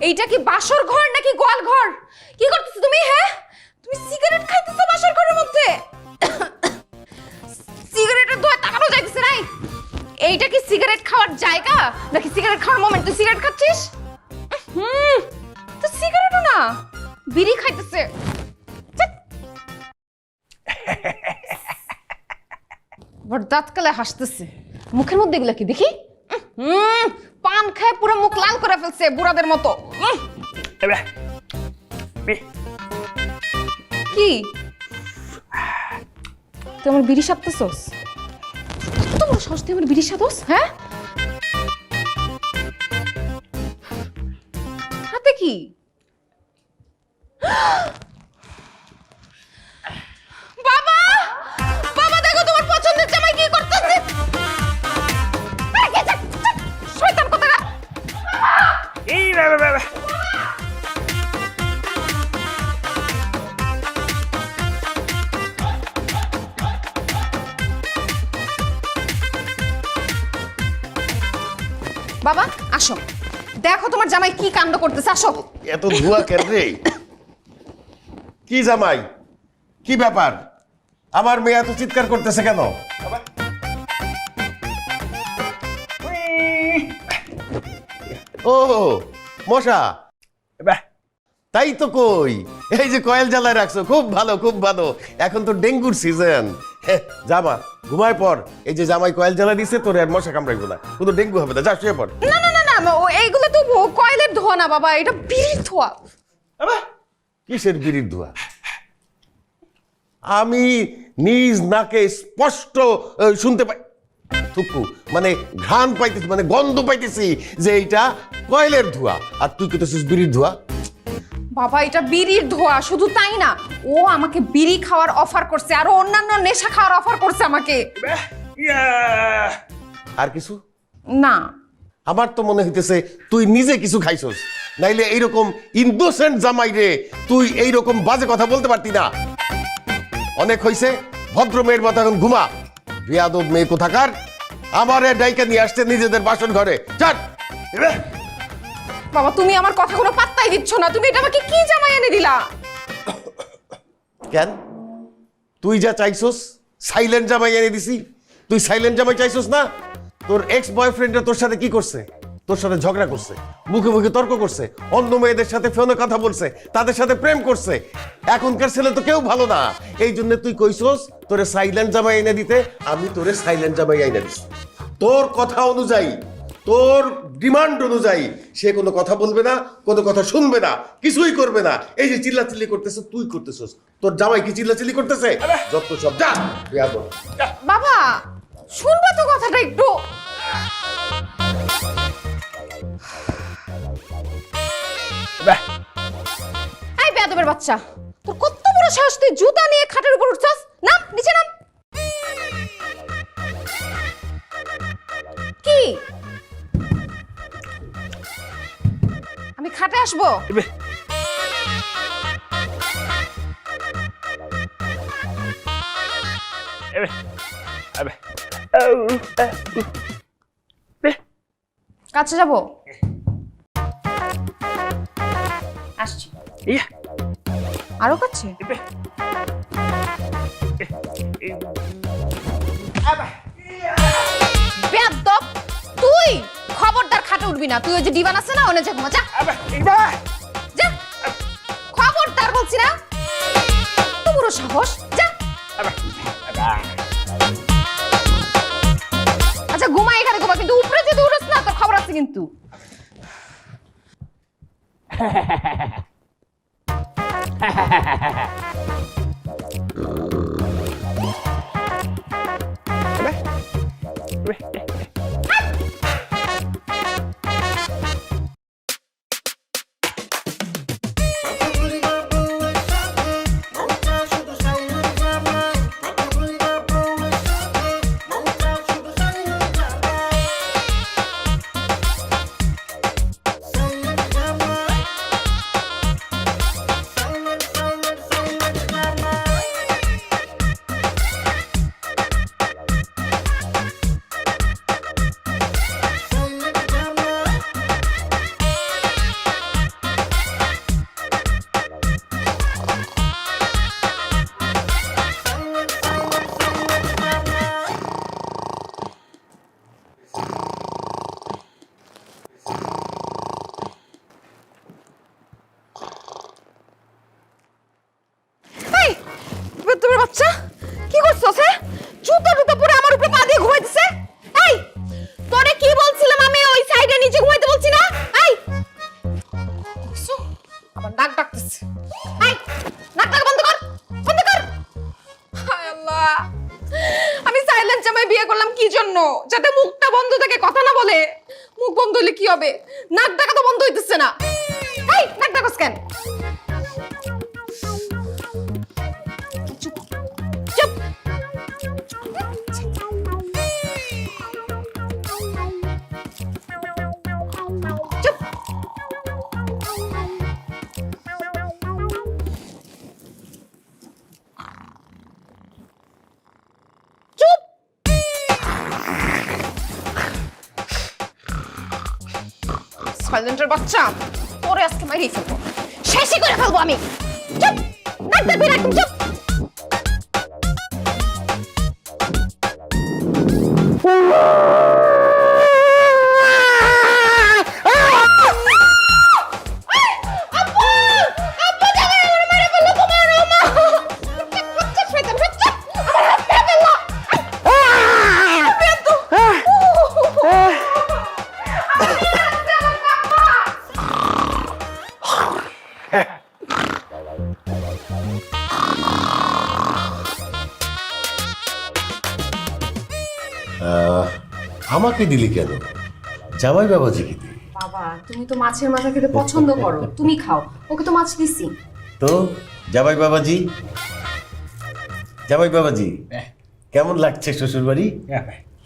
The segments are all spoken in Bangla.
এইটা কি বাসর ঘর নাকি গোয়াল ঘর? কি করতেছ তুমি? হ্যাঁ, তুমি সিগারেট খাইতেছো বাসর ঘরের মধ্যে? সিগারেটের ধোঁয়া তাকানো যাইতেছে নাই। এইটা কি সিগারেট খাওয়ার জায়গা নাকি সিগারেট খাওয়ার মোমেন্ট? তুই সিগারেট খাচ্ছিস? তো সিগারেটও না, বিড়ি খাইতেছে। দাঁতকালে হাসতেছে, মুখের মধ্যে এগুলা কি দেখি? পান খায় পুরো মুখ লাল করে ফেলছে বুড়াদের মতো। কি তুই আমার বিড়ি সাপতেছস? কত বড় সাহস তুই আমার বিড়ি সাপস? হ্যাঁ, হাতে কি? বাবা, বাবা দেখো তোমার পছন্দের জামাই কি করতেছে। শয়তান কোথাকার! এই বাবা, বাবা আসো, দেখো তোমার জামাই কি কাণ্ড করতেছে। আসো। এত ধোয়া কেন রে? কি জামাই, কি ব্যাপার? আমার মেয়ে এত চিৎকার করতেছে কেন? ও মশা, তাই তো কই, এই যে কয়েল জ্বালায় রাখছো, খুব ভালো খুব ভালো। এখন তো ডেঙ্গুর সিজন। জামা ঘুমায় পর, এই যে জামাই কয়েল জ্বালা দিছে, তোর আর মশা কামড়াইবো না, কোনো ডেঙ্গু হবে না। যা শুয়ে পড়। না না না না, এইগুলো তো কয়েলের ধোয়া না বাবা, এটা বিড়ির ধোয়া। কিসের বিড়ির ধোয়া? আমি নিজ নাকে স্পষ্ট শুনতে পাই, থুকু মানে ঘ্রাণ পাইতেছি, মানে গন্ধ পাইতেছি যে এইটা কয়েলের ধোয়া, আর তুই কইতেছিস বিড়ির ধোয়া। বাবা এটা বিড়ির ধোয়া, শুধু তাই না, ও আমাকে বিড়ি খাওয়ার অফার করছে, আরো অন্যান্য নেশা খাওয়ার অফার করছে আমাকে। আর কিছু না, আমার তো মনে হইতেছে তুই নিজে কিছু খাইছস, নাইলে এইরকম ইনোসেন্ট জামাই রে তুই এইরকম বাজে কথা বলতে পারতি না। অনেক হইছে, ভদ্র মেয়ের মতো এখন ঘুমা। বেয়াদব মেয়ে কোথাকার, আমারে ডাইকা নিয়ে আসছে নিজেদের বাসন ঘরে। চল। বাবা তুমি আমার কথা কোনো পাত্তাই দিচ্ছ না, তুমি এটা আমাকে কি জামাই এনে দিলা? কেন তুই যা চাইছস সাইলেন্ট জামাই এনে দিছি? তুই সাইলেন্ট জামাই চাইছস না? তোর এক্স বয়ফ্রেন্ডরা তোর সাথে কি করছে? তোর সাথে ঝগড়া করছে, মুখে মুখে তর্ক করছে, অন্য মেয়েদের সাথে ফোনে কথা বলছে, তাদের সাথে প্রেম করছে। এখনকার ছেলে তো কেউ ভালো না, এই জন্য তুই কইছস তোরে সাইলেন্ট জামাই এনে দিতে। আমি তোরে সাইলেন্ট জামাই এনে দিছি। তোর কথা অনুযায়ী, তোর ডিমান্ড অনুযায়ী সে কোনো কথা বলবে না, কোনো কথা শুনবে না, কিছুই করবে না। এই যে চিল্লাচিল্লি করতেছে তুই করতেছস, তোর জামাই কি চিল্লাচিল্লি করতেছে? যত সব যা। বাবা শুনবে তো কথাটা একটু। এই বেয়াদবের বাচ্চা, তোর কত বড় সাহস, তুই জুতা নিয়ে খাটের উপর উঠছস? নাম, নিচে নাম। কি আমি খাটে আসবো? কাছে যাবো? আসছি। আরো কাছে? বেয়াদব, তুই খবরদার খাটে উঠবি না। তুই ওই যে ডিভান আছে না, ওনে যা ঘুমা। যা যা, খবরদার বলছি না। এত বড় সাহস, যা। আচ্ছা ঘুমা, এখানে ঘুমা, কিন্তু উপরে যদি উঠোস না তোর খবর আছে কিন্তু। যাতে মুখটা বন্ধ থাকে, কথা না বলে। মুখ বন্ধ হলে কি হবে? নাক ডাকা তো বন্ধ হইতেছে না। এই নাক ডাকাস কেন? চুপ চুপ। চুপ। চুপ। সাইলেন্টের বাচ্চা, তোরে আজকে মাইরেই ফেলবো, শেষই করে ফেলবো আমি। চুপ, নাক ডাকবি না, একদম চুপ। আব্বু! আব্বু জানে আমার মেরে ফেললো তোমার মা। বাচ্চা শয়তান বাচ্চা, আমার হাত ধরে ফেললো। বেয়াদব। আমাকে দিলি কেন? জামাই বাবাজি কি দিলি? বাবা, তুমি তো মাছের মাথা খেতে পছন্দ করো, তুমি খাও। ওকে তো মাছ দিছি। তো জামাই বাবাজি, জামাই বাবাজি কেমন লাগছে শ্বশুর বাড়ি?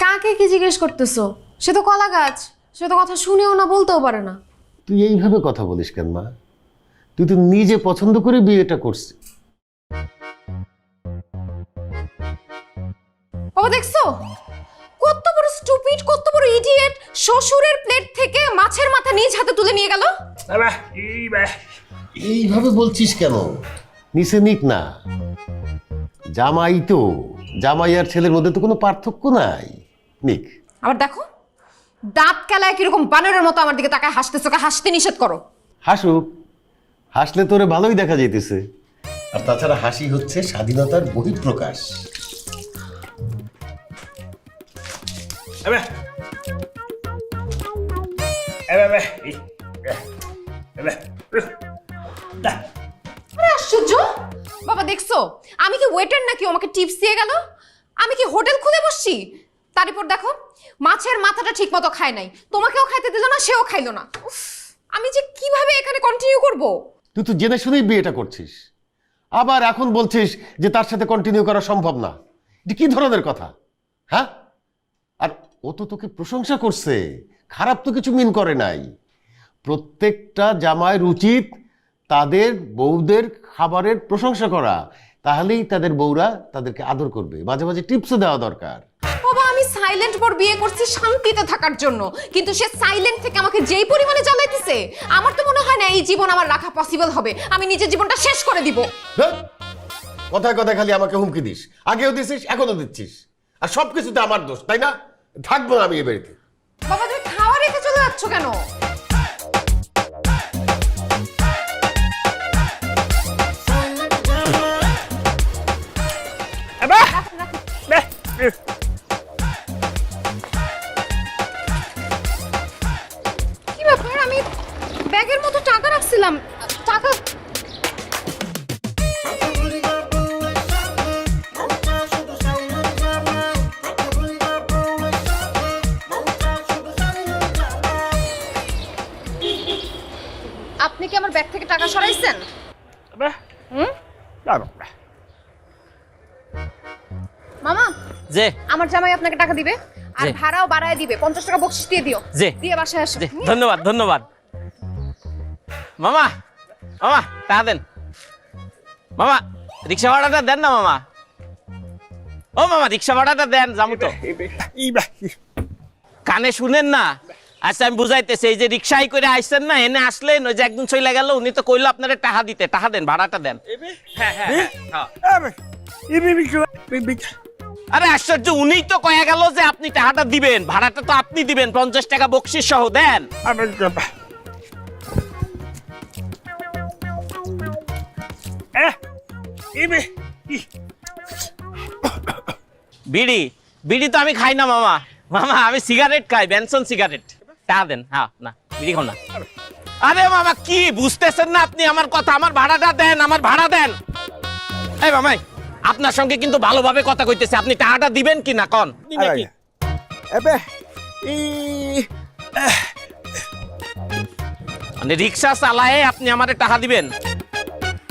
কাকে কি জিজ্ঞেস করতেছো? সে তো কলা গাছ, সে তো কথা শুনেও না, বলতেও পারে না। তুই এইভাবে কথা বলিস কেন মা? তুই তো নিজে পছন্দ করে বিয়েটা করছিস। বাবা দেখছো কত বড় স্টুপিড, কত বড় ইডিয়েট! শ্বশুরের প্লেট থেকে মাছের মাথা নিজ হাতে তুলে নিয়ে গেল। এইভাবে বলছিস কেন? নিচে নিক না, জামাই তো, জামাই আর ছেলের মধ্যে তো কোনো পার্থক্য নাই, নিক। আবার দেখো দাঁত কেলায় কিরকম বানরের মতো আমার দিকে তাকায় হাসতেছো, হাসতে নিষেধ করো। হাসুক, হাসলে তোরে ভালোই দেখা যাইতেছে। আর তাছাড়া হাসি হচ্ছে স্বাধীনতার বহিঃপ্রকাশ। আরে আশ্চর্য! বাবা দেখছো আমি কি ওয়েটার নাকি ও আমাকে টিপস দিয়ে গেল? আমি কি হোটেল খুলে বসছি? তার উপর দেখো মাছের মাথাটা ঠিক মতো খায় নাই, তোমাকেও খাইতে দিল না, সেও খাইলো না। উফ, আমি যে কিভাবে এখানে কন্টিনিউ করব? তুই তো জেনে শুনেই বিয়েটা করছিস, আবার এখন বলছিস যে তার সাথে কন্টিনিউ করা সম্ভব না। এটা কি ধরনের কথা? হ্যাঁ, আর ও তো তোকে প্রশংসা করছে, খারাপ তো কিছু মিন করে নাই। প্রত্যেকটা জামাইয়ের উচিত তাদের বউদের খাবারের প্রশংসা করা, তাহলেই তাদের বউরা তাদেরকে আদর করবে। মাঝে মাঝে টিপসও দেওয়া দরকার। বাবা আমি সাইলেন্ট পর বিয়ে করছি শান্তিতে থাকার জন্য, কিন্তু সে সাইলেন্ট থেকে আমাকে যেই পরিমাণে জ্বালাইতেছে, আমার তো মনে হয় না এই জীবন আমার রাখা পসিবল হবে। আমি নিজের জীবনটা শেষ করে দিব। ধ্যাৎ, কথায় কথায় খালি আমাকে হুমকি দিস, আগেও দিছিস এখনো দিচ্ছিস, আর সবকিছুতে আমার দোষ, তাই না? থাকবো না আমি এ বাড়িতে। বাবা তুমি খাওয়া রেখে চলে যাচ্ছ কেন? কি ব্যাপার? আমি ব্যাগের মতো টাকা রাখছিলাম, টাকা আপনি কি আমার ব্যাগ থেকে টাকা সরাইছেন? মামা যে আমার জামাই আপনাকে টাকা দিবে, আর জি। ভাড়াও বাড়ায় দিবে, 50 টাকা বকশিশ দিয়ে দিও। জি। দিয়ে বাসায় আসো। জি, ধন্যবাদ ধন্যবাদ। মামা মামা টাকা দেন। মামা রিক্সা ভাড়াটা দেন না মামা। ও মামা রিক্সা ভাড়াটা দেন, যাবো তো। কানে শুনেন না? আচ্ছা আমি বুঝাইতেছি, এই যে রিক্সাই করে আসছেন না, এনে আসলেন, ওই যে একদম চলে গেল, উনি তো কইলো আপনারা টাকা দিতে, টাকা দেন, ভাড়াটা দেন। আরে আশ্চর্য, উনিই তো কয়ে গেল যে আপনি টাকাটা দিবেন, ভাড়াটা তো আপনি দিবেন, 50 টাকা বকশিশ সহ দেন। বিড়ি বিড়ি তো আমি খাই না মামা। মামা আমি সিগারেট খাই, বেনসন সিগারেট। টাকা দেন। হ্যাঁ না বিড়ি খাও না। আরে মামা কি বুঝতেছেন না আপনি আমার কথা? আমার ভাড়াটা দেন, আমার ভাড়া দেন। এই মামাই আপনার সঙ্গে কিন্তু ভালোভাবে কথা কইতেছে, আপনি টাকাটা দিবেন কি না কন? এবে ই মানে রিক্সা চালায় আপনি আমারে টাকা দিবেন?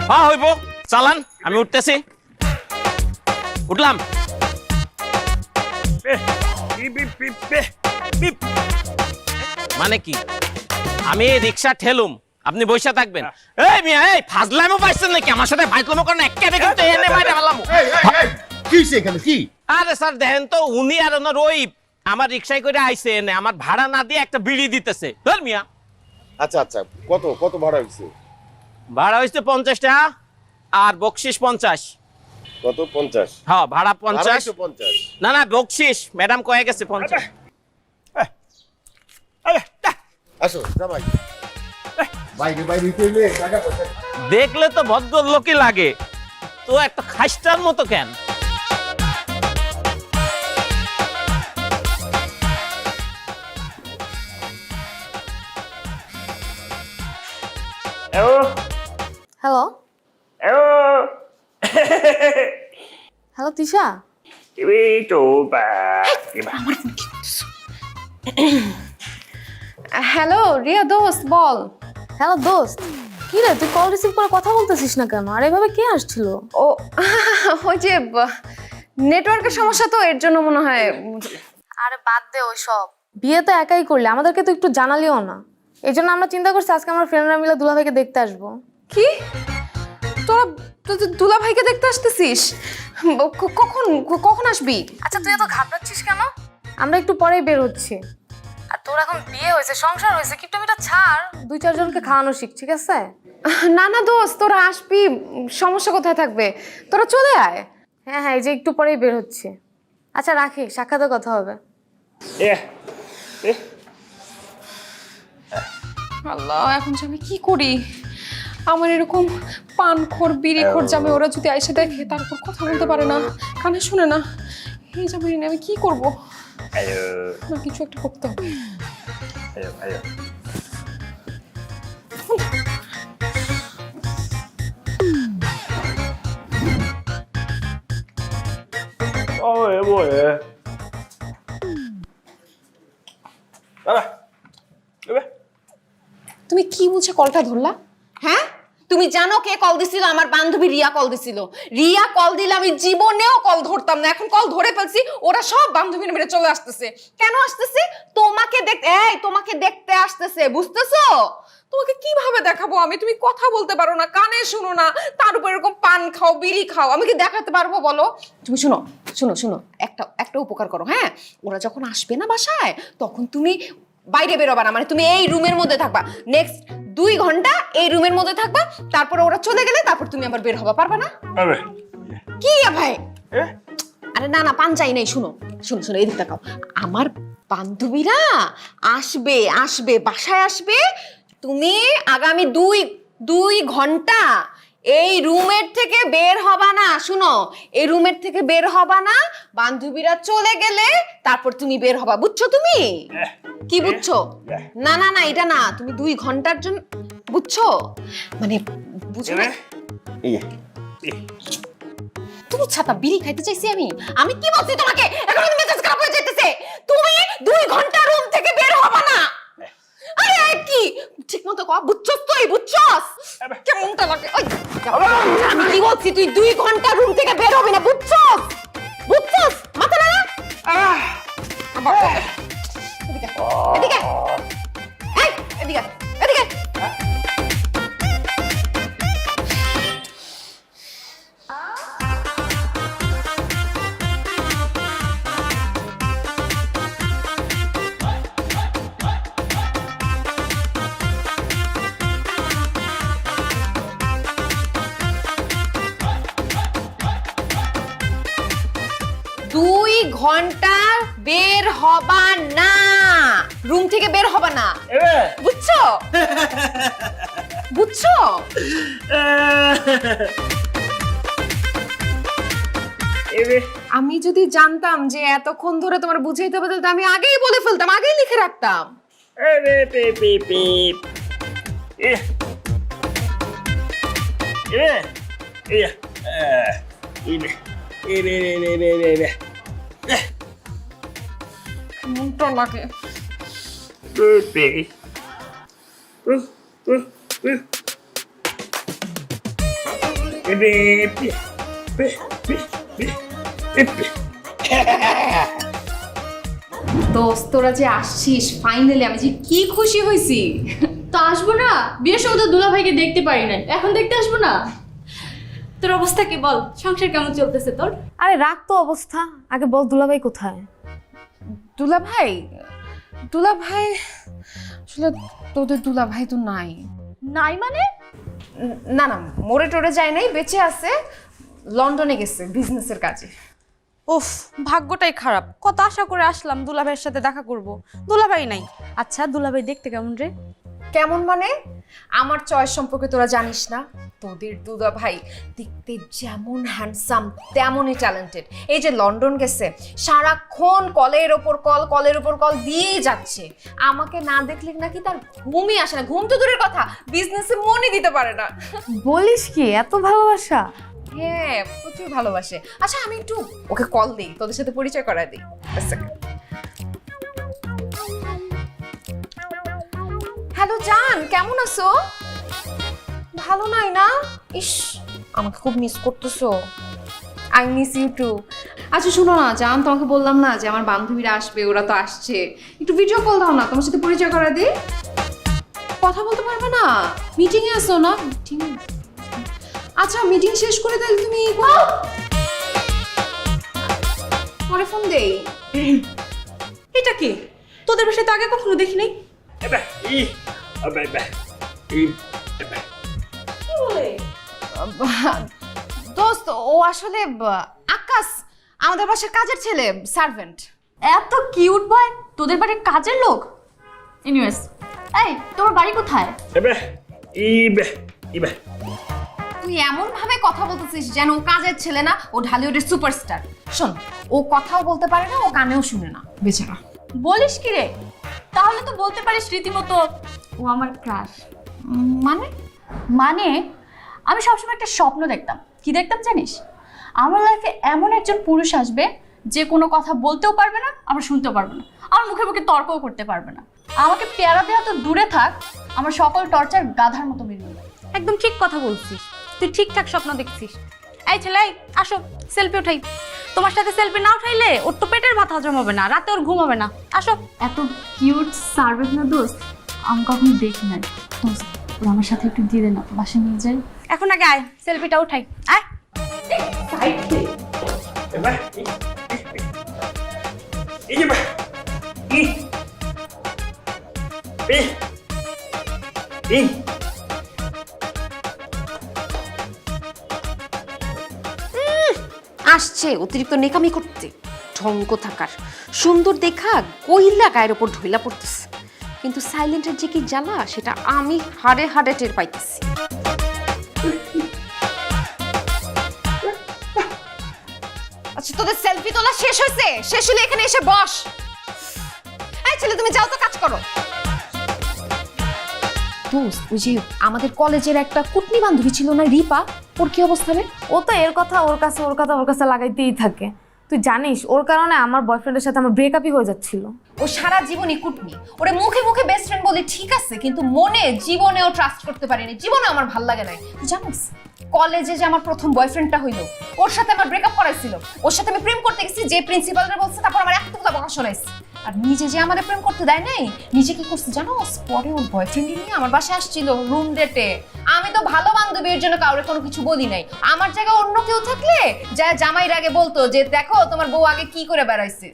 হ্যাঁ হইব, চালান, আমি উঠতেছি। উঠলাম। মানে কি আমি রিক্সা ঠেলুম, আপনি বসে থাকবেন? এই মিয়া, এই ফাজলামো পাইছেন নাকি আমার সাথে? ফাজলামো করেন একেবারে কিন্তু এনে মাইরে ফেলামু। কি হইছে এখানে কি? আরে স্যার দেখেন তো, উনি আর ওনার ওই আমার রিক্সায় করে আইছে এনে আমার ভাড়া না দিয়ে একটা বিড়ি দিতেছে। ধর মিয়া। আচ্ছা আচ্ছা, কত কত ভাড়া হইছে? ভাড়া হইছে 50 টাকা আর বকশিস 50। কত? 50? হ্যাঁ ভাড়া 50। 50? না না বকশিস ম্যাডাম কয়ে গেছে 50। আসো জামাই, বাইরে বাইরে কইলে টাকা পয়সা। দেখলে তো ভদ্রলোকই লাগে, তো একটা খাইস্টার মতো কেন? Hello hello Tisha, hello Riya দোস্ত, বল। হ্যালো দোস্ত, কি রে তুই কল রিসিভ করে কথা বলতেছিস না কেন? আর এভাবে কে আসছিল? ও ওই যে নেটওয়ার্কের সমস্যা, তো এর জন্য মনে হয়। আরে বাদ দে ওই সব, বিয়ে তো একাই করলে, আমাদেরকে তো একটু জানালিও না। এই জন্য আমরা চিন্তা করছি আজকে আমরা ফ্রেন্ডরা মিলে দুলাভাইকে দেখতে আসবো। কি, তোরা দুলা ভাইকে দেখতে আসতেছিস? কখন কখন আসবি? আচ্ছা তুই এত ঘাবড়াচ্ছিস কেন? আমরা একটু পরেই বের হচ্ছি। আর তোর এখন বিয়ে হয়েছে, সংসার হয়েছে, কিপটামিটা ছাড়, 2-4 জনকে খাওয়ানো শিখ, ঠিক আছে? না না দোস্ত, তোরা আসবি, সমস্যা কোথায় থাকবে? তোরা চলে আয়। হ্যাঁ হ্যাঁ, এই যে একটু পরেই বের হচ্ছি। আচ্ছা রাখি, সাক্ষাতে কথা হবে। আল্লাহ, এখন যে আমি কি করি? আমার এরকম পানখোর বিড়িখোর জামে ওরা যদি আইসে দেখে, তারপর কথা বলতে পারে না, কানে শুনে না, এই জামে আমি কি করব? না কিছু একটা করতে হবে। তুমি কি বুঝে কলটা ধরলা? হ্যাঁ, তুমি জানো কে কল দিছিল? আমার বান্ধবী রিয়া কল দিছিল। রিয়া কল দিলে আমি জীবনেও কল ধরতাম না, এখন কল ধরে ফেলছি। ওরা সব বান্ধবী মিলে চলে আসতেছে। কেন আসতেছে? তোমাকে দেখতে, এই তোমাকে দেখতে আসতেছে, বুঝতেছো? তোমাকে কিভাবে দেখাবো আমি? তুমি কথা বলতে পারো না, কানে শুনো না, তার উপর এরকম পান খাও, বিড়ি খাও, আমি কি দেখাতে পারবো বলো? তুমি শুনো শুনো শুনো, একটা উপকার করো। হ্যাঁ, ওরা যখন আসবে না বাসায়, তখন তুমি বাইরে বেরোবা না, মানে তুমি এই রুমের মধ্যে থাকবা। নেক্সট 2 ঘন্টা এই রুমের মধ্যে থাকবা, তারপর ওরা চলে গেলে তারপর তুমি আবার বের হবা, পারবা না? কি ভাই? আরে না না, পান চাই নাই। শুনো শুনো শুনো, এদিক তাকাও। আমার বান্ধবীরা আসবে, বাসায় আসবে। তুমি আগামী 2 ঘন্টা এই রুমের থেকে বের হবা না। শুনো, এই রুমের থেকে বের হবা না। বান্ধবীরা চলে গেলে তারপর তুমি বের হবা, বুঝছো? তুমি কি বুঝছো? না না না, এটা না, তুমি 2 ঘন্টার জন্য, বুঝছো? মানে বুঝো না? তুমি ছাতা বিড়ি খাইতে চাইছি আমি কি বলছি তোমাকে? এখন কিন্তু মেজাজ খারাপ হয়ে যাইতেছে। তুমি 2 ঘন্টা রুম থেকে বের হবা না। আরে কি ঠিক মতো কও, বুঝছস? তুই বুঝছস কেমনটা লাগে? ওই আমি কি বলছি, তুই 2 ঘন্টা রুম থেকে বের হবি না, বুঝছস? বুঝছস? মাথা না? এদিকে এদিকে, এই এদিকে এদিকে। ঘন্টা বের হবা না, রুম থেকে বের হবা না, বুঝছো? বুঝছো? আমি যদি জানতাম যে এতক্ষণ ধরে তোমার বুঝাইতে হবে, তাহলে আমি আগেই বলে ফেলতাম, আগেই লিখে রাখতাম। মুখটা লাগে। দোস্ত তোরা যে আসছিস ফাইনালি, আমি যে কি খুশি হয়েছি। তো আসবো না, বিয়ের সময় তো দুলা ভাইকে দেখতে পারি নাই, এখন দেখতে আসবো না? তোর অবস্থা কি বল, সংসার কেমন চলতেছে তোর? আরে রাখ তো অবস্থা, আগে বল দুলাভাই কোথায়? দুলা ভাই, দুলা ভাই আসলে তোদের দুলা ভাই তো নাই। নাই মানে? না না, মরে টরে যায় নাই, বেঁচে আছে, লন্ডনে গেছে বিজনেসের কাজে। উফ, ভাগ্যটাই খারাপ। কত আশা করে আসলাম দুলাভাইয়ের সাথে দেখা করব, দুলাভাই নাই। আচ্ছা, দুলাভাই দেখতে কেমন রে? কেমন মানে? আমার চয়েস সম্পর্কে তোরা জানিস না? তোদের দুলা ভাই দেখতে যেমন হ্যান্ডসাম তেমনই ট্যালেন্টেড। এই যে লন্ডন গেছে, সারাক্ষণ কলের ওপর কল দিয়েই যাচ্ছে। আমাকে না দেখলে নাকি তার ঘুমই আসে না, ঘুম তো দূরের কথা, বিজনেসে মনই দিতে পারে না। বলিস কি, এত ভালোবাসা? হ্যাঁ, প্রচুর ভালোবাসে। আচ্ছা আমি একটু ওকে কল দিই, তোদের সাথে পরিচয় করায় দিই। হ্যালো জান, কেমন আছো? ভালো নাই না? ইস, আমাকে খুব মিস করতেছো। I miss you too. আচ্ছা শোনো না জান, তোমাকে বললাম না যে আমার বান্ধবীরা আসবে, ওরা তো আসছে, একটু ভিডিও কল দাও না, তোমার সাথে পরিচয় করায় দিই। কথা বলতে পারবে না? মিটিংয়ে আসো না? মিটিং? আচ্ছা মিটিং শেষ করে তাহলে তুমি পরে ফোন দেই। এটা কি? তোদের বাসায় তো আগে কখনো দেখি নাই। দোস্ত ও আসলে আকাশ, আমাদের বাসার কাজের ছেলে, সার্ভেন্ট। এত কিউট বয়, তোদের বাড়ির কাজের লোক? এনিওয়েজ, এই তোমার বাড়ি কোথায়? তুই এমন ভাবে কথা বলতেছিস যেন ও কাজের ছেলে না, ও ঢালিউডের সুপারস্টার। শোন, ও কথাও বলতে পারে না, ও কানেও শুনে না বেচারা। বলিস কি রে? তাহলে তো বলতে পারিস রীতিমতো ও আমার ক্রাশ। মানে? মানে আমি সবসময় একটা স্বপ্ন দেখতাম। কি দেখতাম জানিস? আমার লাইফে এমন একজন পুরুষ আসবে যে কোনো কথা বলতেও পারবে না, আবার শুনতেও পারবে না, আমার মুখে মুখে তর্কও করতে পারবে না। আমাকে পেয়ারা দেওয়া তো দূরে থাক, আমার সকল টর্চার গাধার মতো মেনে নেবে। একদম ঠিক কথা বলছিস, তুই ঠিকঠাক স্বপ্ন দেখছিস। এই ছেলে, আসো সেলফি উঠাই। তোমার সাথে সেলফি না উঠাইলে ওর তো পেটের ভাত হজম হবে না, রাতে ওর ঘুম হবে না। আসো। এত কিউট সার্ভেন্ট না দোস্ত আমি কখনো দেখি নাই। দোস্ত ওরা আমার সাথে একটু দিয়ে দে না, বাসে নিয়ে যাই। এখন আগে আয়, সেলফিটা উঠাই। আয়। আসছে অতিরিক্ত নেকামি করতে, ঢঙ্গ থাকার, সুন্দর দেখা কইলা গায়ের ওপর ঢইলা পড়তেছে। কিন্তু সাইলেন্টের যে কি জ্বালা সেটা আমি হাড়ে হাড়ে টের পাইতেছি। আচ্ছা তোদের সেলফি তোলা শেষ হয়েছে? শেষ হলে এখানে এসে বস। এই ছেলে তুমি যাও তো, কাজ করো। দোস্ত, ওই যে আমাদের কলেজের একটা কুটনি বান্ধবী ছিল না, রিপা, ওর কি অবস্থা রে? ও তো এর কথা ওর কাছে, ওর কথা ওর কাছে লাগাইতেই থাকে। তুই জানিস ওর কারণে আমার বয়ফ্রেন্ডের সাথে আমার ব্রেকআপই হয়ে যাচ্ছিল। ও সারা জীবনই কুটনি, ওরে মুখে মুখে বেস্ট ফ্রেন্ড বলে ঠিক আছে, কিন্তু মনে জীবনেও ট্রাস্ট করতে পারিনি, জীবনে আমার ভাল লাগে নাই। তুই জানিস কলেজে যে আমার প্রথম বয়ফ্রেন্ডটা হইলো, ওর সাথে আমার ব্রেকআপ করাইছিল। ওর সাথে আমি প্রেম করতে গেছি, যে প্রিন্সিপালরা বলছে, তারপর আমার এতগুলো বকা শোনাইছে। আর নিজে যে আমাদের প্রেম করতে দেয় নাই, নিজে কি করছে জানো? পরে ওর বয়ফ্রেন্ড নিয়ে আমার বাসায় আসছিল রুম ডেটে। আমি তো ভালো বান্ধবীর জন্য কাউরে কোনো কিছু বলি নাই। আমার জায়গায় অন্য কেউ থাকলে যা জামাইর আগে বলতো যে দেখো তোমার বউ আগে কি করে বেড়াইছে।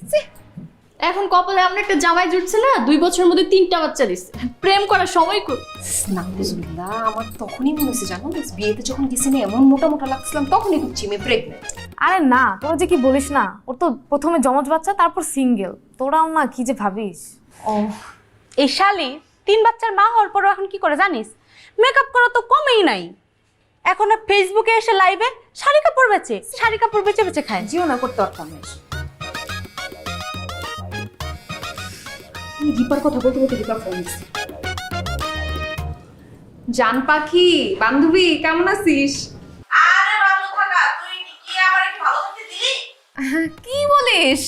এখন কপালে এমন একটা জামাই জুটছে না, 2 বছরের মধ্যে 3টা বাচ্চা দিচ্ছে। প্রেম করার সময় কই? নাউজুবিল্লাহ, আমার তখনই মনে হচ্ছে জানো, বিয়েতে যখন গেছি না এমন মোটা মোটা লাগছিলাম, তখনই বুঝছি আমি প্রেগনেন্ট। আরে না, তোরা যে কি বলিস না, ওর তো প্রথমে জমজ বাচ্চা, তারপর সিঙ্গেল। তোরাও না কি যে ভাবিস। ও, এই শালি 3 বাচ্চার মা হওয়ার পরও এখন কি করে জানিস? মেকআপ করা তো কমেই নাই। এখন ফেসবুকে এসে লাইভে শাড়ি কাপড় বেচে, শাড়ি কাপড় বেচে বেচে খায়। জিও না করতে পারতাম না। দীপার কথা বলতে বলতে দীপার ফোন দিচ্ছে। জান পাখি, বান্ধবী কেমন আছিস? আরে ভালো থাকা, তুই কি আমার একটু ভালো থাকতে দিলি? কি বলিস?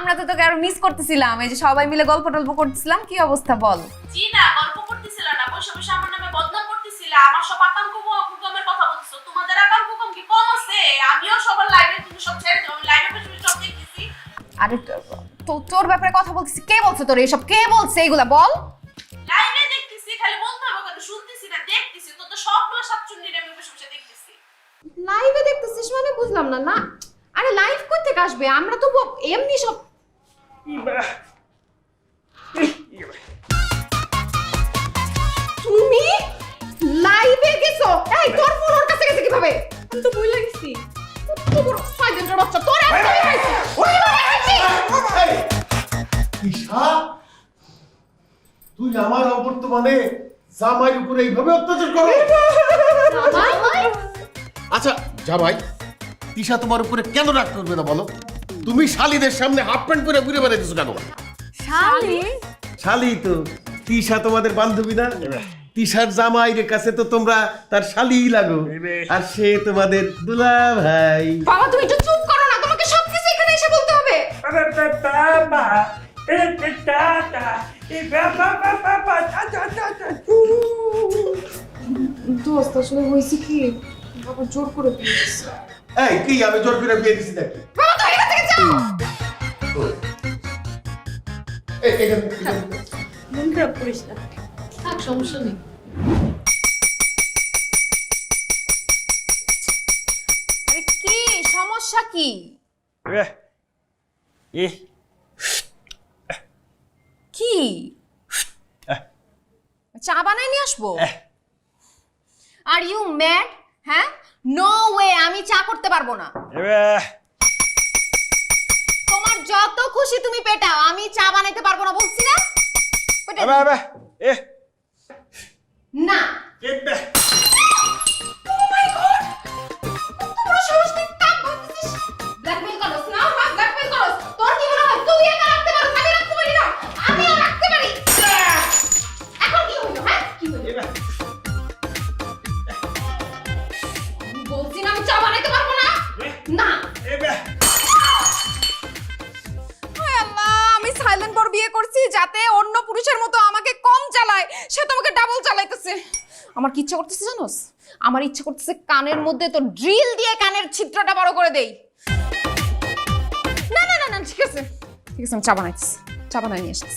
আমরা তো তোকে আরো মিস করতেছিলাম, এই যে সবাই মিলে গল্প টল্প করতেছিলাম। কি অবস্থা বল? জি না, গল্প করতেছিল না, বসে বসে আমার নামে বদনাম করতেছিল, আমার সব আকাম কুকুমের কথা বলতেছো। তোমাদের আকাম কুকুম কি কম আছে? আমিও সবার লাইভে, তুমি সব ছেড়ে দাও, আমি লাইভে বসে বসে সব দেখতেছি। আরে তোর ব্যাপারে কথা বলতেছি, কে বলছে তোর এসব? কে বলছে এগুলা বল? লাইভে দেখতেছি, খালি বলতে হবে কেন? শুনতেছি না, দেখতেছি। তো সবগুলো সাতচুন্নির আমি বসে বসে দেখতেছি। লাইভে দেখতেছিস মানে বুঝলাম না। না আরে লাইভ কই থেকে আসবে? আমরা তো এমনি সব তুমি লাইভে গেছো? এই তোর ফোন ওর কাছে গেছে কিভাবে? আমি তো ভুলে গেছি। তোর সাইলেন্টের বাচ্চা তোর একদমই খাইছি। ঈশা, তুই আমার অবর্তমানে জামাইয়ের উপরে এইভাবে অত্যাচার করো? আচ্ছা জামাই, তিশা তোমার উপরে কেন রাগ করবে না বলো? তুমি শালীদের সামনে হাফ প্যান্ট পরে ঘুরে বেড়াইতেছো কেন? শালি? শালী তো তিশা তোমাদের বান্ধবী না? তিশার জামাইয়ের কাছে তো তোমরা তার শালীই লাগো, আর সে তোমাদের দুলা ভাই। বাবা তুমি একটু চুপ করো না, তোমাকে সবকিছু এখানে এসে বলতে হবে। দোস্ত আসলে হয়েছে কি, বাবা জোর করে দিয়েছে। এই কি আমি জোর করে বিয়ে দিছি নাকি? বাবা তুমি এখান থেকে যাও। মন খারাপ করিস না, থাক, সমস্যা নেই। আরে কি সমস্যা কি? কি চা বানাই নিয়ে আসবো? Are you mad? হ্যাঁ, নো ওয়ে, আমি চা করতে পারবো না। তোমার যত খুশি তুমি পেটাও, আমি চা বানাইতে পারবো না বলছি না। না Oh my God! তোমরা সাহস নেই, কাক ভাবছিস? Blackmail করস না? হ্যাঁ, blackmail করস। তোর কি মনে হয় তুই একা রাখতে পারো, আমি রাখতে পারি না? আমিও রাখতে পারি। এখন কি হইলো? হ্যাঁ, কি হইলো? আমি বলছি না আমি চা বানাইতে পারবো না। না। হায় আল্লাহ, আমি সাইলেন্ট পর বিয়ে করছি যাতে অন্য পুরুষের মতো আমাকে কম চালায়, সে তো আমাকে ডাবল চালাইতেছে। আমার কি ইচ্ছা করতেছে জানোস? আমার ইচ্ছা করতেছে কানের মধ্যে তো ড্রিল দিয়ে কানের ছিদ্রটা বড় করে দেই। না না না না, ঠিক আছে ঠিক আছে, আমি চা বানাইছি, চা বানাই নিয়ে আসছি।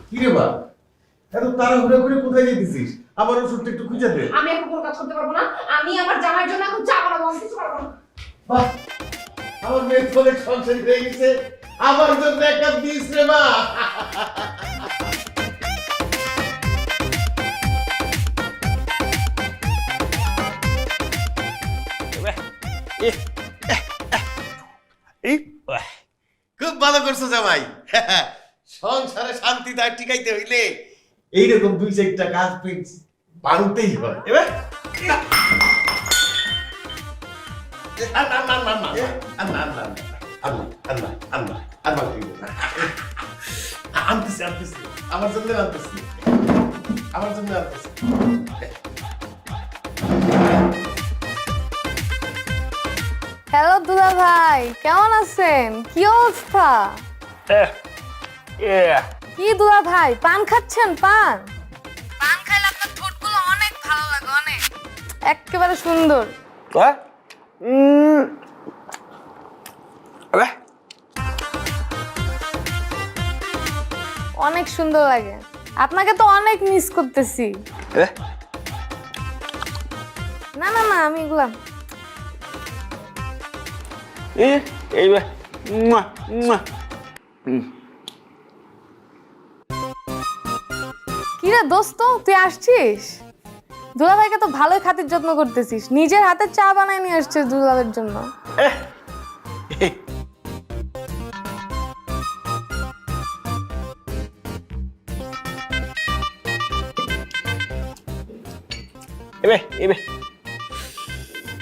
কি রে বা, এত তাড়াহুড়া করে কোথায় যেতেছিস? আমার ওষুধটা একটু খুঁজে দে। আমি এখন কোনো কাজ করতে পারবো না, আমি আমার জামাইয়ের জন্য এখন চা বানাবো, আমি কিছু পারবো না। বাহ, আমার মেয়ে অনেক সংসারী হয়ে গেছে, আমার জন্য এক কাপ দিস রে মা। খুব ভালো করছো জামাই। সংসারে শান্তি তার টিকাইতে হইলে এইরকম দুই চারটা কাজ পেয়েছি ভাঙতেই হয়। এবার আনতেছি আমার জন্য আনতেছি, আমার জন্য আনতেছি। হ্যালো দুলা ভাই, কেমন আছেন? কি অবস্থা? কি দুলা ভাই, পান খাচ্ছেন? পান পান খাইলে আপনার ঠোঁটগুলো অনেক ভালো লাগে, অনেক, একেবারে সুন্দর। অনেক সুন্দর লাগে, আপনাকে তো অনেক মিস করতেছি। না না না, আমি এগুলা কিরে দোস্ত, তুই আসছিস? দুলাভাইকে তো ভালোই খাতির যত্ন করতেছিস, নিজের হাতে চা বানায় নিয়ে আসছিস দুলাভাইয়ের জন্য।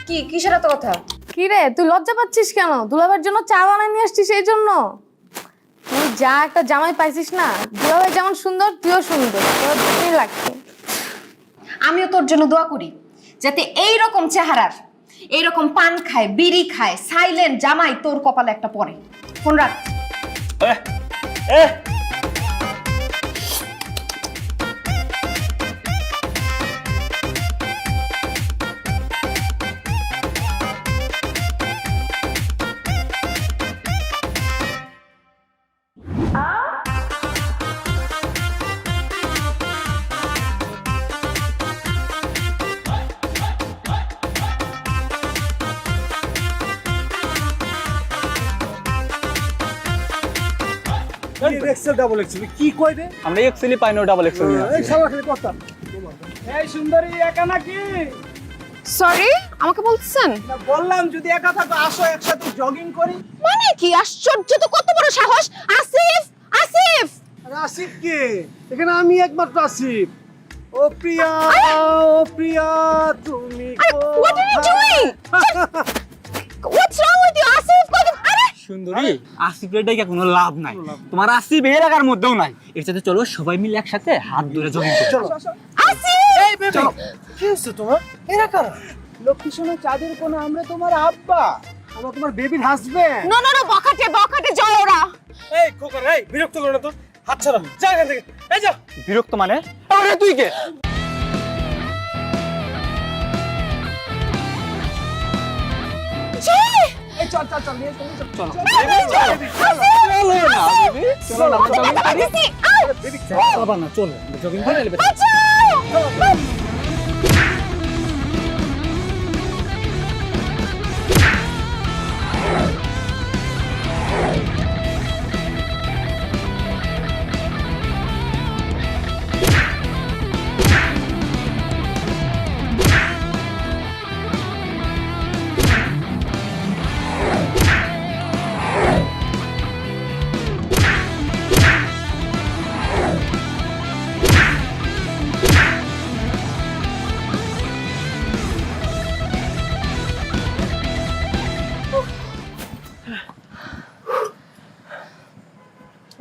কি কিসের এত কথা? কি রে, তুই লজ্জা পাচ্ছিস কেন? দুলাভাইয়ের জন্য চা বানায় নিয়ে আসছিস এই জন্য? তুই যা একটা জামাই পাইছিস না, দুলাভাই যেমন সুন্দর তুইও সুন্দর, তোর দুটোই লাগছে। আমিও তোর জন্য দোয়া করি যাতে এই রকম চেহারার এরকম পান খায়, বিড়ি খায়, সাইলেন্ট জামাই তোর কপালে একটা পড়ে। ফোন রাখ। এক্সেল ডাবল এক্সেল কি কই রে? আমরা এক্সেলই পাই না, ডাবল এক্সেল নিয়ে এই সবার খালি কথা। এই সুন্দরী একা নাকি? সরি, আমাকে বলছেন? না বললাম যদি একা থাকো আসো একসাথে জগিং করি। মানে কি আশ্চর্য, তো কত বড় সাহস! আসিফ, আসিফ! আরে আসিফ কে? এখানে আমি একমাত্র আসিফ। ও প্রিয়া, ও প্রিয়া তুমি What are you doing? What's wrong with you, Asif? আরে সুন্দরী, আসিফের ডাইকা কোনো লাভ নাই। তোমার আসিফ এই এলাকার মধ্যেও নাই। এর সাথে চলো সবাই মিলে একসাথে হাত ধরে জগিং করি। চলো। আসিফ! এই বেবি কি হচ্ছে তোমার? এরা কারা? লক্ষ্মী সোনা চাঁদের কোন আমরা তোমার আব্বা, আমরা তোমার বেবির হাজবেন্ড। নো নো নো, বকাটে জয় ওরা। এই খোকা এই বিরক্ত করো না তো, হাত ছাড়ো, যা এখান থেকে। এই যা। বিরক্ত মানে? আরে তুই কে? এই চল চল চল নিয়ে চল চল। চলো না বেবি, চলো না আমরা জগিং করি। বেবি বাবা না, চলো আমরা জগিং করে নেবে।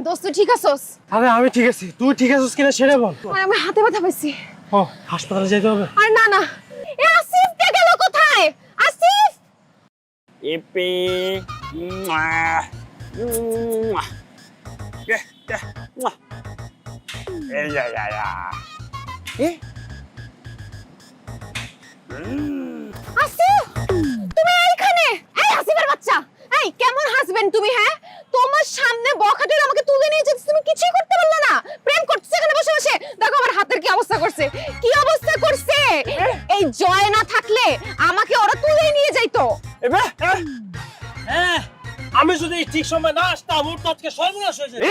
দোস্ত ঠিক আছোস? আরে আমি ঠিক আছি, তুই ঠিক আছিস কিনা সেটা বল। আরে আমি হাতে ব্যথা পাইছি। ও হাসপাতালে যেতে হবে। আরে না না, এ আসিফ কে গেল কোথায়? আসিফ! ইপি আসিফ, তুমি এইখানে? এই আসিফের বাচ্চা, এই কেমন হাসবেন্ড তুমি? হ্যাঁ, তোমার সামনে বখাটের আমাকে তুলে নিয়ে যেতে তুমি কিছুই করতে পারলে না। প্রেম করতেছে এখানে বসে বসে। দেখো আমার হাতের কি অবস্থা করছে, কি অবস্থা করছে। এই জয় না থাকলে আমাকে ওরা তুলে নিয়ে যাইতো। আমি যদি ঠিক সময় না আসতাম ওর তো আজকে সর্বনাশ হয়ে যেত।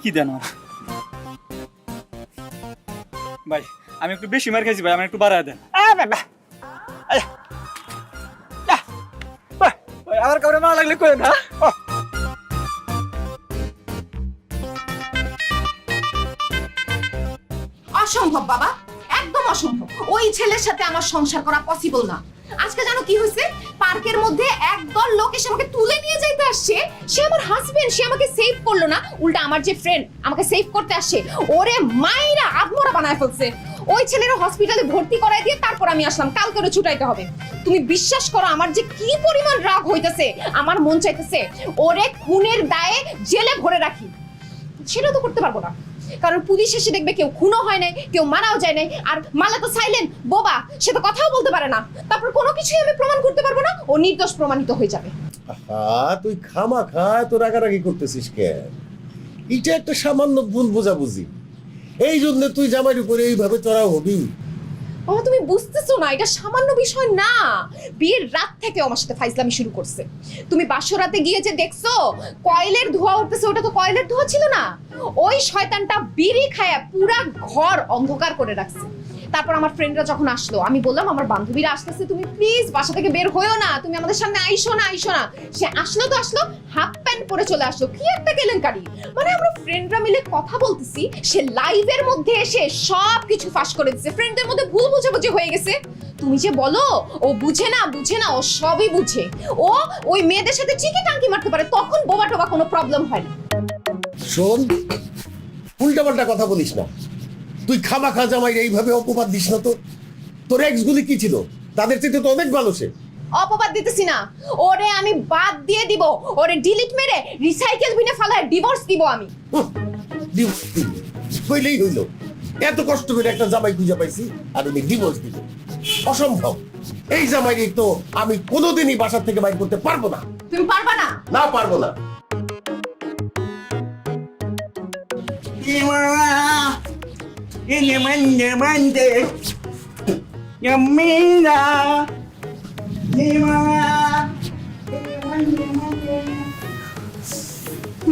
কি দেন ভাই? আমি একটু বেশি মার খাইছি ভাই, আমি একটু বাড়ায় দেন। আমার কাউরে মারা লাগলে কই না। অসম্ভব বাবা, একদম অসম্ভব। ওই ছেলের সাথে আমার সংসার করা পসিবল না। আজকে জানো কি হয়েছে? পার্কের মধ্যে একদল লোক এসে আমাকে তুলে নিয়ে যাইতে আসছে। সে আমার হাজবেন্ড, সে আমাকে সেভ করলো না, উল্টা আমার যে ফ্রেন্ড আমাকে সেভ করতে আসছে ওরে মাইরা আত্মরা বানায় ফেলছে। ওই ছেলের হসপিটালে ভর্তি করাই দিয়ে তারপর আমি আসলাম, কাল করে ছুটাইতে হবে। তুমি বিশ্বাস করো আমার যে কি পরিমাণ রাগ হইতেছে, আমার মন চাইতেছে ওরে খুনের দায়ে জেলে ভরে রাখি। সেটা তো করতে পারবো না, কারণ পুলিশ এসে দেখবে কেউ খুনও হয় নাই, কেউ মারাও যায় নাই, আর মালা তো সাইলেন্ট বোবা, সে তো কথাও বলতে পারে না। তারপর কোনো কিছুই আমি প্রমাণ করতে পারবো না, ও নির্দোষ প্রমাণিত হয়ে যাবে। তুই খামাখা তো রাগারাগি করতেছিস কেন? এটা একটা সামান্য ভুল বোঝাবুঝি, এই জন্য তুই জামাইয়ের উপরে এইভাবে চড়াও হবি? বাবা তুমি বুঝতেছো না, এটা সামান্য বিষয় না। বিয়ের রাত থেকে আমার সাথে ফাইজলামি শুরু করছে। তুমি বাসরাতে গিয়ে যে দেখছো কয়লের ধোঁয়া উঠতেছে, ওটা তো কয়লের ধোঁয়া ছিল না। ওই শয়তানটা বিড়ি খায়া পুরা ঘর অন্ধকার করে রাখছে। তারপর আমার ফ্রেন্ডরা যখন আসলো, আমি বললাম আমার বান্ধবীরা আসতেছে, তুমি প্লিজ বাসা থেকে বের হইও না, তুমি আমাদের সামনে আইসো না, আইসো না। সে আসলো তো আসলো, হাফ প্যান্ট পরে চলে আসলো। কি একটা কেলেঙ্কারি! মানে আমরা ফ্রেন্ডরা মিলে কথা বলতেছি, সে লাইভের মধ্যে এসে সব কিছু ফাঁস করে দিচ্ছে। ফ্রেন্ডদের মধ্যে ভুল বুঝাবুঝি হয়ে গেছে। তুমি যে বলো ও বুঝে না, বুঝে না, ও সবই বুঝে। ও ওই মেয়েদের সাথে ঠিকই টাঙ্কি মারতে পারে, তখন বোবা টোবা কোনো প্রবলেম হয় না। শোন, উল্টাপাল্টা কথা বলিস না। তুই খামাখা জামাইয়ের এইভাবে অপবাদ দিস না তো। তোর এক্স গুলি কি ছিল? তাদের চেয়ে তো অনেক ভালো সে। অপবাদ দিতেছি না, ওরে আমি বাদ দিয়ে দিব, ওরে ডিলিট মেরে রিসাইকেল বিনে ফালায় ডিভোর্স দিব আমি। ডিভোর্স দিবি? হইলেই হইলো। এত কষ্ট করে একটা জামাই খুঁজে পাইছি আর উনি ডিভোর্স দিল? অসম্ভব। এই জামাইকে তো আমি কোনোদিনই বাসা থেকে বাইর করতে পারবো না। তুমি পারবা না? না, পারবো না।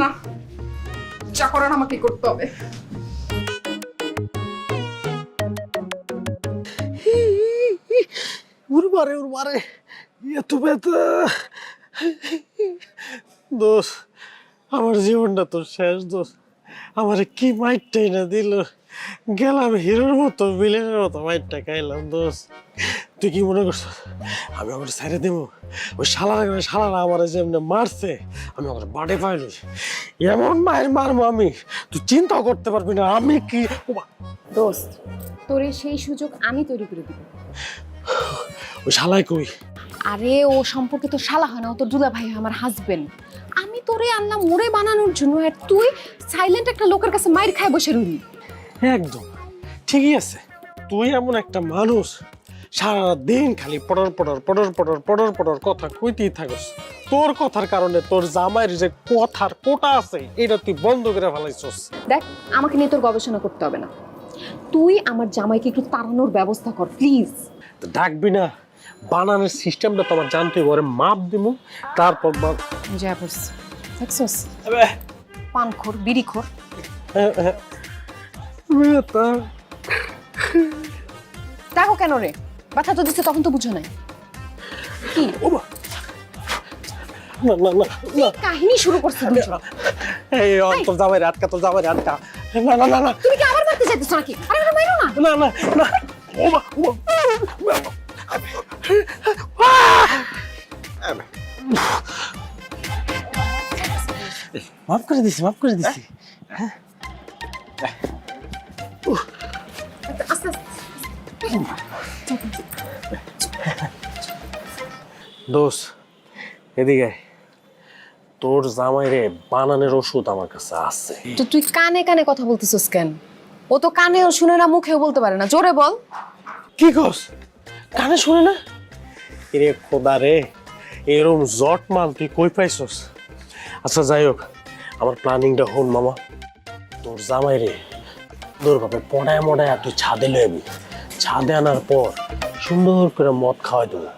না, যা করার আমাকে করতে হবে। ওর মারে এত ব্যথা। দোষ, আমার জীবনটা তো শেষ। দোষ, আমার কি মাইটটাই না দিল। গেলাম হিরোর মতো, ভিলেনের মতো মাইটটা খাইলাম। দোষ, তুই কি মনে করছ আমি আমার ছেড়ে দেবো? ওই শালারা আমার যেমনি মারছে, আমি আমার বাড়ি পাইনি। এমন মায়ের মারবো আমি, তুই চিন্তাও করতে পারবি না। আমি কি দোস্ত, তোরে সেই সুযোগ আমি তৈরি করে দিব। ওই শালাই কই? আরে ও সম্পর্কে তো শালা হয় না, ও তো দুলা ভাই, আমার হাজবেন্ড। আমি তোরে আনলাম মোরে বানানোর জন্য, আর তুই সাইলেন্ট একটা লোকের কাছে মাইর খায় বসে রইলি। একদম ঠিকই আছে। তুই এমন একটা মানুষ, সারা দিন খালি পড়র পড়র পড়র পড়র পড়র পড়র কথা কইতেই থাকস। তোর কথার কারণে তোর জামাইয়ের যে কথার কোটা আছে এটা তুই বন্ধ করে ফেলাইছস। দেখ, আমাকে নিয়ে তোর গবেষণা করতে হবে না। তুই আমার জামাইকে একটু তাড়ানোর ব্যবস্থা কর প্লিজ। ডাকবি না, বানানোর সিস্টেমটা তোমার জানতে হবে। মাপ দিমু, তারপর যা পড়ছ দেখছস, পানখোর বিড়িখোর। দেখো কেন রে, ব্যথা তো দিচ্ছে, তখন তো বুঝো নাই। কি না না না না, কাহিনী শুরু করছে দুজন। এই তোর জামাইরে আটকা, তোর জামাইরে আটকা। না না না না, তুমি কি আবার মারতে চাইতেছ নাকি? আরে আরে মাইরো না। না না না, ওমা ওমা, মাফ করে দিছি, মাফ করে দিছি। আস্তে আস্তে। দোষ, এদিকে তোর জামাইরে বানানোর ওষুধ আমার কাছে আছে। তো তুই কানে কানে কথা বলতেছিস কেন? ও তো কানেও শুনে না, মুখেও বলতে পারে না। জোরে বল। কি কস? কানে শুনে না? এরে খোদা রে, এরম জট মাল তুই কই পাইছস? আচ্ছা যাই হোক, আমার প্ল্যানিংটা হন মামা। তোর জামাই রে তোর ভাবে পড়ায় মডায় তুই ছাদে লইবি। ছাদে আনার পর সুন্দর করে মদ খাওয়াই দেবো।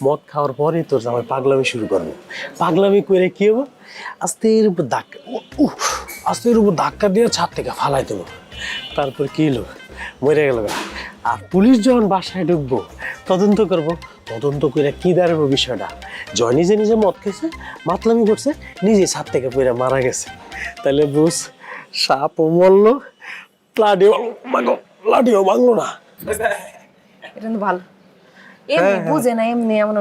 মদ খাওয়ার পরে তোর জামাই পাগলামি শুরু করবে। পাগলামি করে কি হবো, আস্তের উপর ধাক্কা, আস্তের উপর ধাক্কা দিয়ে ছাদ থেকে ফালাই দেবো। তারপর কি হলো, মরে গেল। আর পুলিশ যখন বাসায় ঢুকবো, তদন্ত করবো। তদন্ত করে কি দাঁড়াবো বিষয়টা, জয় নিজে নিজে মদ খেয়েছে, মাতলামি করছে, নিজে ছাদ থেকে পড়ে মারা গেছে। তাহলে বুঝ, সাপও মরলো, লাঠিও ভাঙলো না। এটা তো ভালো। এমনি বুঝে না, এমনি এমন।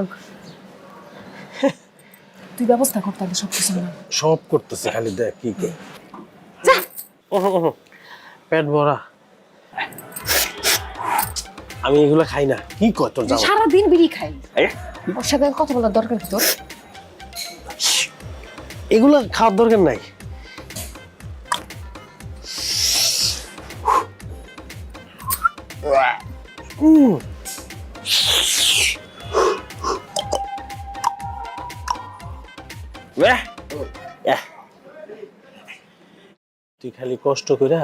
তুই ব্যবস্থা করতে হবে সব কিছু। সব করতেছে, খালি দেখ কি কে পেট ভরা। আমি এগুলো খাই না। কি কর তোর জামাই? সারাদিন বিড়ি খাই। ওর সাথে কথা বলার দরকার কি তোর? এগুলো খাওয়ার দরকার নাই। তুই খালি কষ্ট কইরা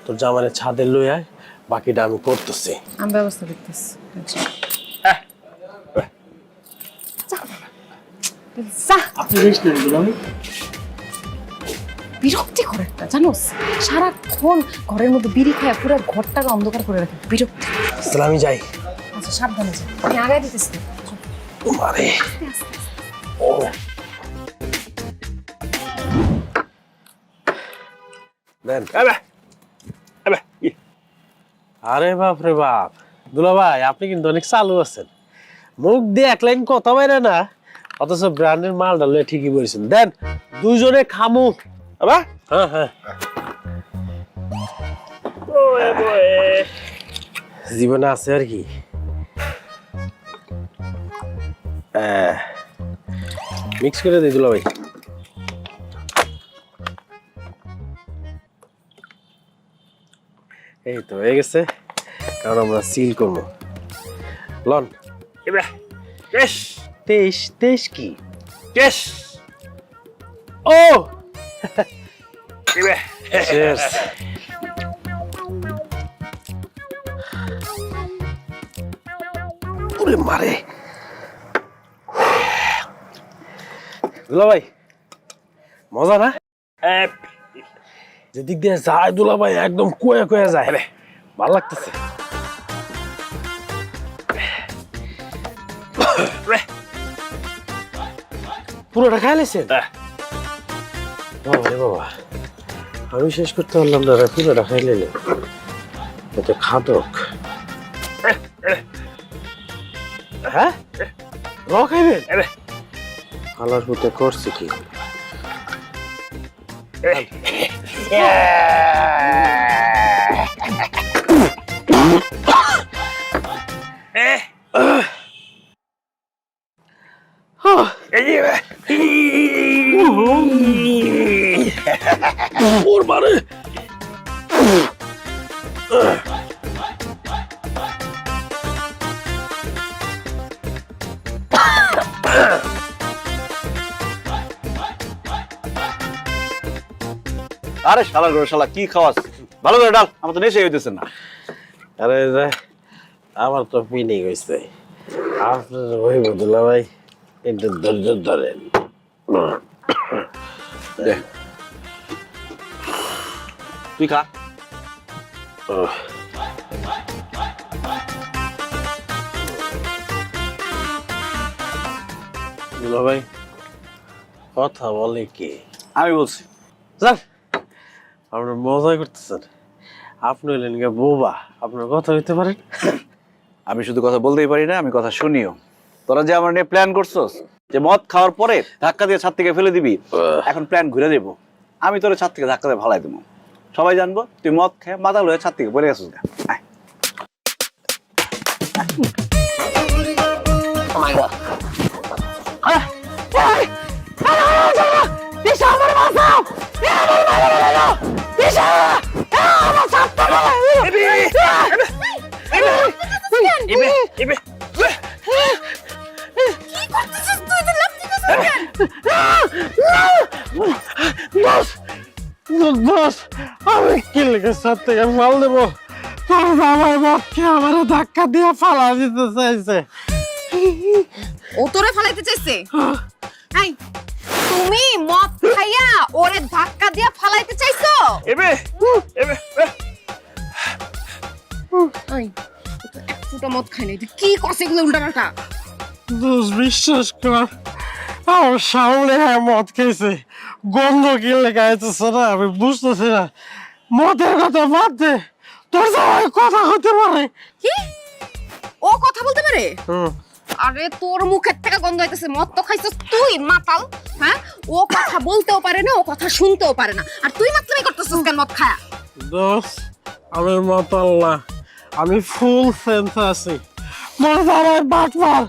তোর জামাইয়ের ছাদে লই আয়, বাকিটা আমি করতেছি। আমি ব্যবস্থা করতেছি। আপনি রেস্ট নেন দুলাভাই। বিরক্তিকর একটা, জানোস? সারাক্ষণ ঘরের মধ্যে বিড়ি খায় পুরো ঘরটাকে অন্ধকার করে রাখে। বিরক্তি। তাহলে আমি যাই। আচ্ছা সাবধানে যা, আমি আগায় দিতেছি। মারে ও দেন। আরে বাপ রে বাপ, দুলা ভাই আপনি কিন্তু অনেক চালু আছেন। মুখ দিয়ে এক লাইন কথা বাইরে না, অথচ ব্র্যান্ডের মাল ডালে ঠিকই বলেছেন। দেন দুইজনে খামু। হ্যাঁ হ্যাঁ, জীবনে আছে আর কি। মিক্স করে দিই দুলা ভাই। এই তো হয়ে গেছে, কারণ আমরা সিল করবো। লন তেইশ কি ও Cheers. ওরে মারে দুলা ভাই, মজা না? যেদিক দিয়ে যায় দুলা ভাই একদম কুয়া কুয়া যায়, ভালো লাগতেছে। পুরোটা খাই লেছেন? বাবা রে বাবা, আমি শেষ করতে পারলাম না, পুরোটা খাই লেলে এত খাদক। হ্যাঁ র খাইবেন? আলার পুতে করছে কি? ওর মারে আরে শালা গো শালা, কি খাওয়াস? ভালো করে ডাল, আমার তো নেশে হইতেছে না। আরে আমার তো পিনি গেছে, আপনার ওই বদলা ভাই একটু ধৈর্য ধরেন। তুই খা। দুলা ভাই কথা বলে কি? আমি বলছি স্যার আপনার মজা করতেছেন। আপনি হলেন গা বোবা, আপনার কথা হইতে পারেন। আমি শুধু কথা বলতেই পারি না, আমি কথা শুনিও। তোরা যে আমার নিয়ে প্ল্যান করছস যে মদ খাওয়ার পরে ধাক্কা দিয়ে ছাদ থেকে ফেলে দিবি, এখন প্ল্যান ঘুরে দেবো। আমি তোর ছাদ থেকে ধাক্কা দিয়ে ভালাই দেবো, সবাই জানবো তুই মদ খেয়ে মাতাল হয়ে ছাদ থেকে পড়ে গেছিস। আমি কি লেগে ছাদ থেকে মাল দেবো? আমার বাপকে আমার ধাক্কা দিয়ে ফালা দিতে চাইছে। ও তোরে ফালাইতে চাইছে? এই তুমি মদ খাইয়া ওরে ধাক্কা দিয়া ফালাইতে চাইছো? এই তো এক ফুটা মদ খাই নাই, তুই কি করছিস এগুলো উল্টাপাল্টা? দোষ বিশ্বাস কর, আমার সামনে মদ খেয়েছে, গন্ধ কি লেগে আইতেছে না, আমি বুঝতেছি না। মদের কথা বাদ দে, তোর জামাই কথা হতে পারে। কি ও কথা বলতে পারে? আরে তোর মুখের থেকে গন্ধ হইতেছে, মদ তো খাইছিস তুই মাতাল। হ্যাঁ ও কথা বলতেও পারে না, ও কথা শুনতেও পারে না, আর তুই মাতলামি করতেছিস কেন মদ খায়া? দোষ আমি মাতাল না, আমি ফুল সেন্স আছি মনে আমার বাটমাল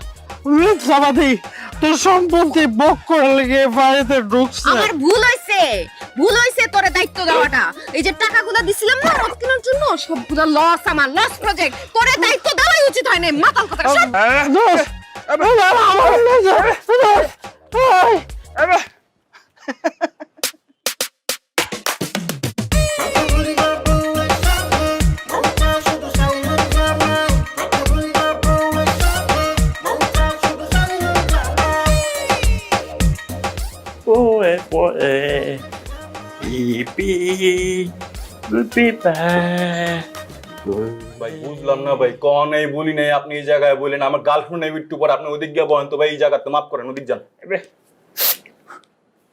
মিথ্যাবাদী তোর সম্পত্তি বক করে লেগে বাড়িতে ঢুকছে। আমার ভুল হইছে তোরে দায়িত্ব দেওয়াটা। এই যে টাকাগুলো দিছিলাম না মদ কেনার জন্য, সবগুলো লস, আমার লস প্রজেক্ট। তোরে দায়িত্ব দেওয়াই উচিত হয় না, মাতাল কথা সব। ভাই বুঝলাম না ভাই, কন এই বলি নাই, আপনি এই জায়গায় বলেন আমার গার্লফ্রেন্ড নেই একটু পর, আপনি ওদিক গিয়ে বলেন তো ভাই, এই জায়গাতে মাফ করেন, ওদিক যান।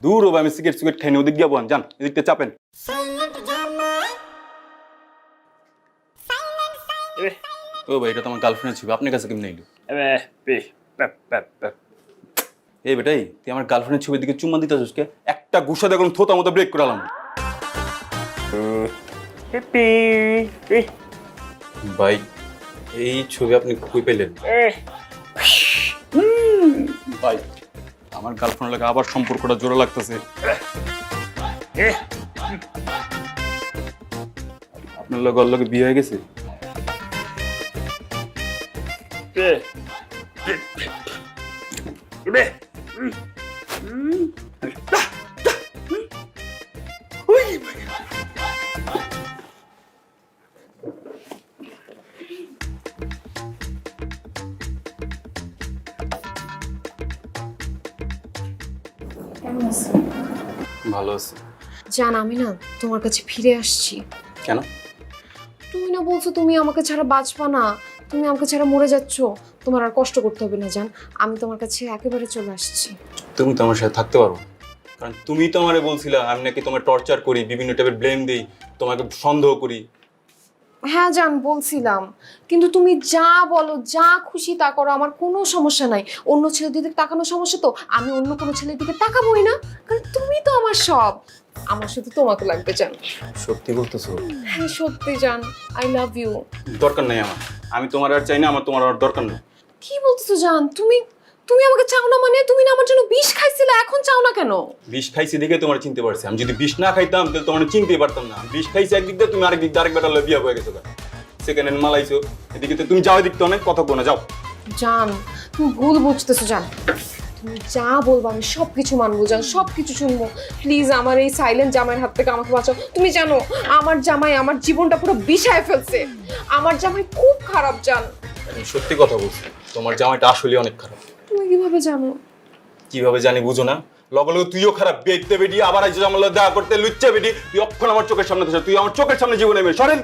দূর ভাই, আমি সিগারেট খাইনি, ওদিক গিয়ে বলেন, যান এদিকটা চাপেন। ও ভাই, এটা তো আমার গার্লফ্রেন্ড ছিল, আপনার কাছে কেমন এলো? এই বেটাই, তুই আমার গার্লফ্রেন্ডের ছবির দিকে চুম্মা দিতে আসছিস কে? একটা গুসা দেখুন থোতা মতো ব্রেক করালাম। ভাই এই ছবি আপনি কই পেলেন? ভাই আমার গার্লফ্রেন্ড লাগে আবার সম্পর্কটা জোড়া লাগতেছে। আপনার লগে বিয়ে হয়ে গেছে? ভালো আছে। জান, আমি না তোমার কাছে ফিরে আসছি। কেন? তুমি না বলছো তুমি আমাকে ছাড়া বাঁচবা না, তুমি আমাকে ছাড়া মরে যাচ্ছ। তোমার আর কষ্ট করতে হবে না জান, আমি তোমার কাছে একেবারে চলে আসছি। তুমি তো আমার সাথে থাকতে পারো, কারণ তুমি তো আমারে বলছিলা আমি নাকি তোমার টর্চার করি, বিভিন্ন টাইপের ব্লেম দিই, তোমাকে সন্দেহ করি। হ্যাঁ জান, বলছিলাম, কিন্তু তুমি যা বলো, যা খুশি তা করো, আমার কোনো সমস্যা নাই। অন্য ছেলের দিকে তাকানোর সমস্যা তো, আমি অন্য কোনো ছেলের দিকে তাকাবোই না, কারণ তুমি তো আমার সব। আমার শুধু তোমাকে লাগবে জান। সত্যি বলতেছো? হ্যাঁ সত্যি জান, আই লাভ ইউ। দরকার নাই আমার, আমি তোমার আর চাই না, আমার তোমার আর দরকার নেই। কি বলছো জান? তুমি আমাকে চাও না মানে? তুমি না আমার জন্য বিষ খাইছিলে, এখন চাও না কেন? বিষ খাইছি দেখে তোমার চিনতে পারছি, আমি যদি বিষ না খাইতাম তাহলে তোমার চিনতেই পারতাম না। বিষ খাইছি একদিক দিয়ে, তুমি আরেক দিক দিয়ে আরেক বেটার বিয়ে হয়ে গেছো, সেকেন্ড হ্যান্ড মালাইছো, এদিকে তো তুমি যাও, এদিক তো অনেক কথা বলো না, যাও। জান তুমি ভুল বুঝতেছো জান, তুমি যা বলবো আমি সব কিছু মানবো জান, সব কিছু শুনবো। প্লিজ আমার এই সাইলেন্ট জামাইয়ের হাত থেকে আমাকে বাঁচাও। তুমি জানো আমার জামাই আমার জীবনটা পুরো বিষায় ফেলছে। আমার জামাই খুব খারাপ জান। আমি সত্যি কথা বলছি, তোমার জামাইটা আসলে অনেক খারাপ। তুমি কিভাবে জানো? কিভাবে জানি বুঝো না? লগে লগে তুইও খারাপ, বেইতে বেডি, আবার আইছো আমার লগে দেখা করতে, লুচ্চা বেডি। তুই অক্ষণ আমার চোখের সামনে থেকে, তুই আমার চোখের সামনে জীবনে মেয়ে সরেন।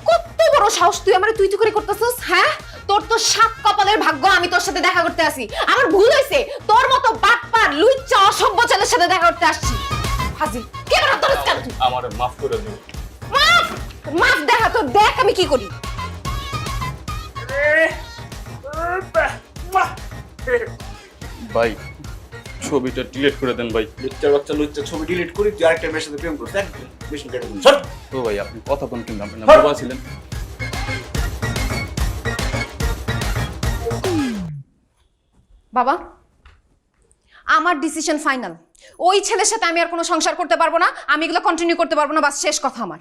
কত বড় সাহস তুই আমারে তুই করে করতেছস? হ্যাঁ, তোর তো সাত কপালের ভাগ্য আমি তোর সাথে দেখা করতে আসি। আমার ভুল হইছে, তোর মতো বাটপার লুচ্চা অসভ্য ছেলের সাথে দেখা করতে আসছি। হাজি কে বড় তোর কাজ? আমারে মাফ করে দিও। মাফ দেখা তো, দেখ আমি কি করি। ভাই ছবিটা ডিলিট করে দেন ভাই। লুচ্চা ছবি ডিলিট করি, তুই আরেকটা মেয়ের সাথে প্রেম করছিস, একদম বেশি কেটে দিন। ও ভাই আপনি কথা বলেন কিন্তু, আপনি না বাবা ছিলেন। বাবা, আমার ডিসিশন ফাইনাল। ওই ছেলের সাথে আমি আর কোনো সংসার করতে পারবো না, আমি এগুলো কন্টিনিউ করতে পারবো না, বাস শেষ কথা আমার।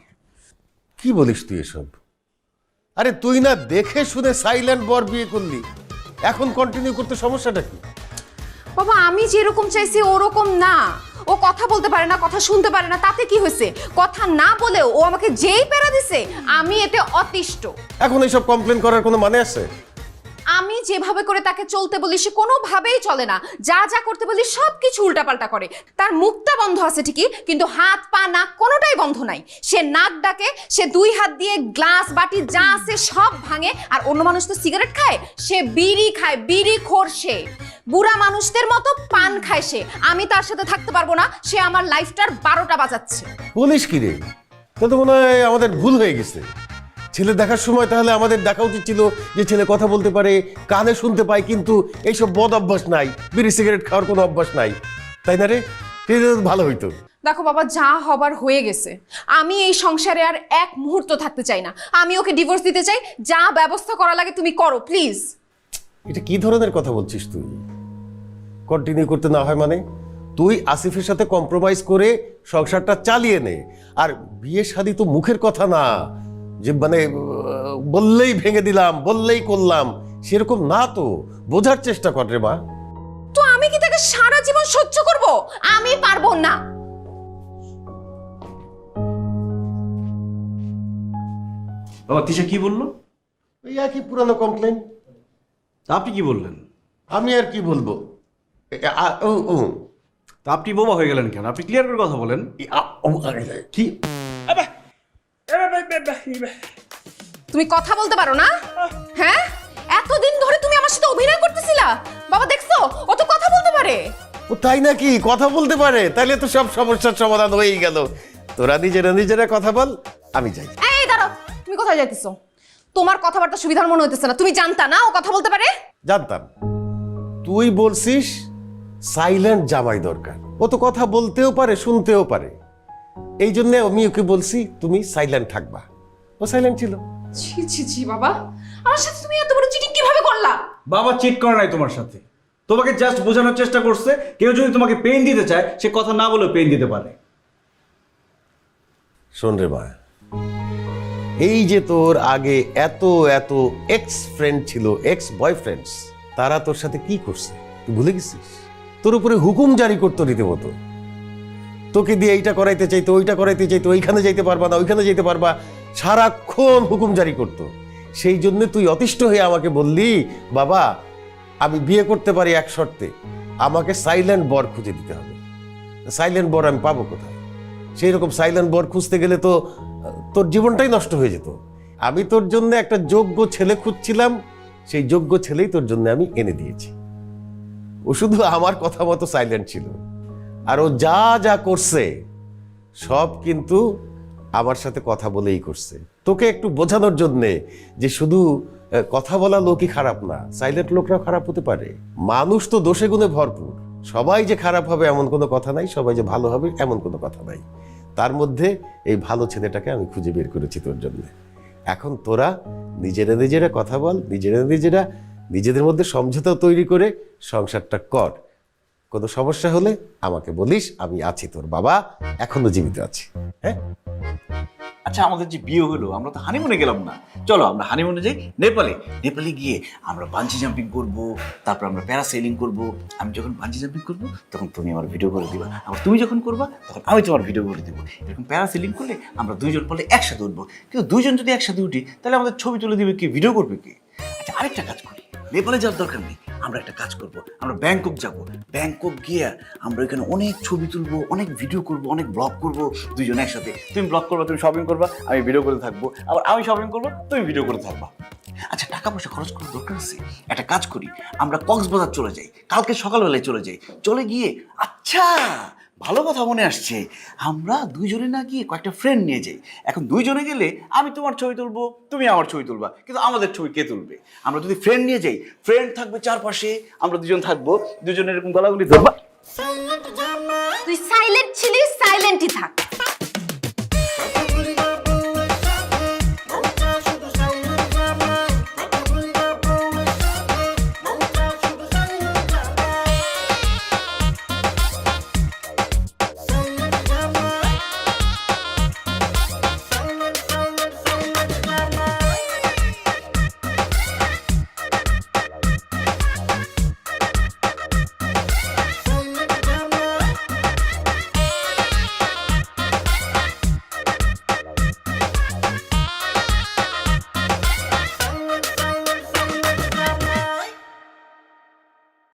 কি বলিস তুই এসব? আরে তুই না দেখে শুনে সাইলেন্ট বর বিয়ে করলি, এখন কন্টিনিউ করতে সমস্যাটা কি? বাবা আমি যেরকম চাইছি ওরকম না। ও কথা বলতে পারে না, কথা শুনতে পারে না, তাতে কি হয়েছে? কথা না বলেও ও আমাকে যেই প্যারা দিছে, আমি এতে অতিষ্ঠ। এখন এইসব কমপ্লেন করার কোনো মানে আছে? আমি যেভাবে করে তাকে চলতে বলি সে কোনোভাবেই চলে না, যা যা করতে বলি সব কিছু উল্টাপাল্টা করে। তার মুখটা বন্ধ আছে ঠিকই, কিন্তু হাত পা নাক কোনোটাই বন্ধ নাই। সে নাক ডাকে, সে দুই হাত দিয়ে গ্লাস বাটি যা আছে সব ভাঙে। আর অন্য মানুষ তো সিগারেট খায়, সে বিড়ি খায়, বিড়ি খোর। সে বুড়া মানুষদের মতো পান খায় সে। আমি তার সাথে থাকতে পারবো না, সে আমার লাইফটার 12টা বাজাচ্ছে। বলিস কি রে? তো তো মনে হয় আমাদের ভুল হয়ে গেছে। ছেলে দেখার সময় তাহলে আমাদের দেখা উচিত ছিল যে ছেলে কথা বলতে পারে, কানে শুনতে পায়, কিন্তু এইসব বদ অভ্যাস নাই, বিড়ি সিগারেট খাওয়ার কোনো অভ্যাস নাই, তাই না রে? ভালো হইতো। দেখো বাবা, যা হবার হয়ে গেছে। আমি এই সংসারে আর এক মুহূর্ত থাকতে চাই না। আমি ওকে ডিভোর্স দিতে চাই। যা ব্যবস্থা করা লাগে তুমি করো প্লিজ। এটা কি ধরনের কথা বলছিস তুই? কন্টিনিউ করতে না হয় মানে? তুই আসিফের সাথে কম্প্রোমাইজ করে সংসারটা চালিয়ে নে। আর বিয়ে শাদী তো মুখের কথা না যে মানে বললেই ভেঙে দিলাম, বললেই করলাম, সেরকম না তো। বোঝার চেষ্টা কর রে মা। তো আমি কি তাকে সারা জীবন সহ্য করব? আমি পারবো না। বাবা তিশা কি বললো? ওই একই পুরানো কমপ্লেন। আপনি কি বললেন? আমি আর কি বলবো? তা আপনি বোবা হয়ে গেলেন কেন? আপনি ক্লিয়ার করে কথা বলেন। কি তুমি কথা বলতে পারো না? হ্যাঁ, এতদিন ধরে তুমি আমার সাথে অভিনয় করতেছিলা। বাবা দেখছো, ও তো কথা বলতে পারে। ও তাই নাকি? কথা বলতে পারে? তাহলে তো সব সমস্যার সমাধান হয়েই গেল। তোরা নিজেরা কথা বল, আমি যাই। এই দাঁড়াও, তুমি কোথায় যাইতেছো? তোমার কথাবার্তা সুবিধার মনে হইতেছে না। তুমি জানতা না ও কথা বলতে পারে? জানতাম। তুই বলছিস সাইলেন্ট জামাই দরকার। ও তো কথা বলতেও পারে, শুনতেও পারে। এই জন্য আমি ওকে বলছি তুমি সাইলেন্ট থাকবা। ও সাইলেন্ট ছিল। ছি ছি ছি বাবা, আমার সাথে তুমি এত বড় চিটিং কিভাবে করলা? বাবা চিট করে নাই তোমার সাথে, তোমাকে জাস্ট বোঝানোর চেষ্টা করছে কেউ যদি তোমাকে পেন দিতে চায় সে কথা না বলে পেন দিতে পারে। শোন রে মা, এই যে তোর আগে এত এত এক্স ফ্রেন্ড ছিল, এক্স বয়ফ্রেন্ডস, তারা তোর সাথে কি করছে তুই ভুলে গেছিস? তোর উপরে হুকুম জারি করতো রীতিমতো। তোকে দিয়ে এইটা করাইতে চাইতো, ওইটা করাইতে চাইতো, ওইখানে যাইতে পারবা না, ওইখানে যাইতে পারবা, সারাক্ষণ হুকুম জারি করতো। সেই জন্য তুই অতিষ্ঠ হয়ে আমাকে বললি, বাবা আমি বিয়ে করতে পারি এক শর্তে, আমাকে সাইলেন্ট বর খুঁজে দিতে হবে। সাইলেন্ট বর আমি পাবো কোথায়? সেই রকম সাইলেন্ট বর খুঁজতে গেলে তো তোর জীবনটাই নষ্ট হয়ে যেত। আমি তোর জন্য একটা যোগ্য ছেলে খুঁজছিলাম, সেই যোগ্য ছেলেই তোর জন্য আমি এনে দিয়েছি। ও শুধু আমার কথা মতো সাইলেন্ট ছিল। আর ও যা যা করছে সব কিন্তু আমার সাথে কথা বলেই করছে। তোকে একটু বোঝানোর জন্যে যে শুধু কথা বলা লোকই খারাপ না, সাইলেন্ট লোকরাও খারাপ হতে পারে। মানুষ তো দোষে গুণে ভরপুর। সবাই যে খারাপ হবে এমন কোনো কথা নাই, সবাই যে ভালো হবে এমন কোনো কথা নাই। তার মধ্যে এই ভালো ছেলেটাকে আমি খুঁজে বের করেছি তোর জন্য। এখন তোরা নিজেরা কথা বল, নিজেদের মধ্যে সমঝোতা তৈরি করে সংসারটা কর। কোনো সমস্যা হলে আমাকে বলিস, আমি আছি, তোর বাবা এখনো জীবিত আছি। হ্যাঁ আচ্ছা, আমাদের যে বিয়ে হলো আমরা তো হানিমুনে গেলাম না। চলো আমরা হানিমুনে যাই নেপালে গিয়ে আমরা বাঞ্জি জাম্পিং করব, তারপর আমরা প্যারাসেলিং করব। আমি যখন বাঞ্জি জাম্পিং করব তখন তুমি আমার ভিডিও করে দিবা, আবার তুমি যখন করবা তখন আমি তোমার ভিডিও করে দেবো। এরকম প্যারাসেলিং করলে আমরা দুইজন পড়লে একসাথে উঠবো। কিন্তু দুইজন যদি একসাথে উঠি তাহলে আমাদের ছবি তুলে দিবে কি, ভিডিও করবে কি? আচ্ছা আরেকটা কাজ করি, নেপালে যাওয়ার দরকার নেই, আমরা একটা কাজ করব, আমরা ব্যাংকক যাব। ব্যাংকক গিয়ে আমরা এখানে অনেক ছবি তুলবো, অনেক ভিডিও করব, অনেক ব্লগ করব দুইজন একসাথে। তুমি ব্লগ করবা, তুমি শপিং করবা, আমি ভিডিও করে থাকবো, আবার আমি শপিং করবো, তুমি ভিডিও করে থাকবা। আচ্ছা টাকা পয়সা খরচ করার দরকার আছে, একটা কাজ করি, আমরা কক্সবাজার চলে যাই, কালকে সকালবেলায় চলে যাই। চলে গিয়ে আচ্ছা ভালো কথা মনে আসছে, আমরা দুইজনে না গিয়ে কয়েকটা ফ্রেন্ড নিয়ে যাই। এখন দুইজনে গেলে আমি তোমার ছবি তুলবো, তুমি আমার ছবি তুলবা, কিন্তু আমাদের ছবি কে তুলবে? আমরা যদি ফ্রেন্ড নিয়ে যাই, ফ্রেন্ড থাকবে চারপাশে, আমরা দুজন থাকবো, দুজনের এরকম গলাগুলি ধরবা। তুই সাইলেন্ট ছিলিস, সাইলেন্টই থাক।